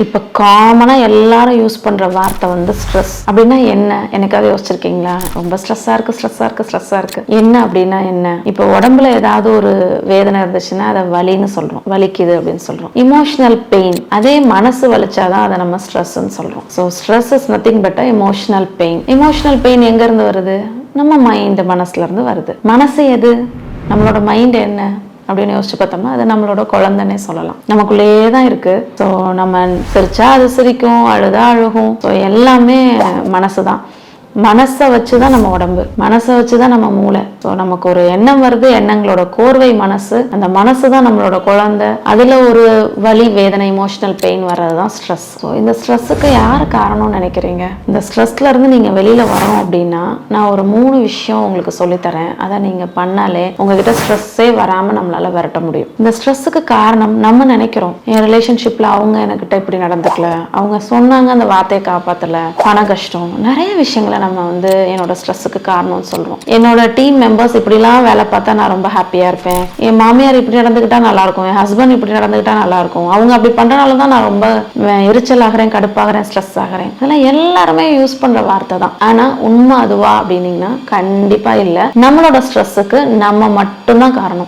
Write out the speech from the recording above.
இப்போ காமனாக எல்லாரும் யூஸ் பண்ணுற வார்த்தை வந்து ஸ்ட்ரெஸ் அப்படின்னா என்ன? எனக்காக யோசிச்சிருக்கீங்களா? ரொம்ப ஸ்ட்ரெஸ்ஸாக இருக்கு என்ன அப்படின்னா என்ன? இப்போ உடம்புல ஏதாவது ஒரு வேதனை இருந்துச்சுன்னா அதை வலின்னு சொல்கிறோம், வலிக்குது அப்படின்னு சொல்கிறோம். இமோஷனல் பெயின், அதே மனசு வலிச்சாதான் அதை நம்ம ஸ்ட்ரெஸ்ன்னு சொல்கிறோம். So stress is nothing but emotional pain. Emotional pain எங்கேருந்து வருது? நம்ம மைண்ட், மனசுல இருந்து வருது. மனசு எது? நம்மளோட மைண்ட் என்ன அப்படின்னு யோசிச்சு பார்த்தோம்னா அது நம்மளோட குழந்தைன்னே சொல்லலாம். நமக்குள்ளேயே தான் இருக்கு. ஸோ நம்ம சிரிச்சா அது சிரிக்கும், அழுதா அழுகும். ஸோ எல்லாமே மனசு தான். மனசை வச்சுதான் நம்ம உடம்பு, மனசை வச்சுதான் நம்ம மூளை. ஸோ நமக்கு ஒரு எண்ணம் வருது, எண்ணங்களோட கோர்வை மனசு. அந்த மனசு தான் நம்மளோட குழந்தை. அதுல ஒரு வலி, வேதனை, இமோஷனல் பெயின் வர்றதுதான் ஸ்ட்ரெஸ். ஸோ இந்த ஸ்ட்ரெஸ்ஸுக்கு யாரு காரணம்னு நினைக்கிறீங்க? இந்த ஸ்ட்ரெஸ்ல இருந்து நீங்க வெளியில வரணும் அப்படின்னா நான் ஒரு 3 விஷயம் உங்களுக்கு சொல்லித்தரேன். அதை நீங்க பண்ணாலே உங்ககிட்ட ஸ்ட்ரெஸ்ஸே வராம நம்மளால விரட்ட முடியும். இந்த ஸ்ட்ரெஸ்ஸுக்கு காரணம் நம்ம நினைக்கிறோம். என் ரிலேஷன்ஷிப்ல அவங்க என்கிட்ட இப்படி நடந்துக்கல, அவங்க சொன்னாங்க அந்த வார்த்தையை காப்பாத்தல, பண கஷ்டம், நிறைய விஷயங்களை நம்ம வந்து என்னோட ஸ்ட்ரெஸ்ஸுக்கு காரணம்னு சொல்றோம். என்னோட டீம் மெம்பர்ஸ் இப்படிலாம் வேலை பார்த்தா நான் ரொம்ப ஹாப்பியா இருப்பேன், என் மாமியார் இப்படி நடந்துக்கிட்டா நல்லா இருக்கும், என் ஹஸ்பண்ட் இப்படி நடந்துக்கிட்டா நல்லா இருக்கும், அவங்க அப்படி பண்றனால தான் நான் ரொம்ப எரிச்சல் ஆகிறேன், கடுப்பாகிறேன், ஸ்ட்ரெஸ் ஆகிறேன். இதெல்லாம் எல்லாருமே யூஸ் பண்ற வார்த்தை தான். ஆனா உண்மை அதுவா அப்படின்னீங்கன்னா கண்டிப்பா இல்லை. நம்மளோட ஸ்ட்ரெஸ்ஸுக்கு நம்ம மட்டும்தான் காரணம்.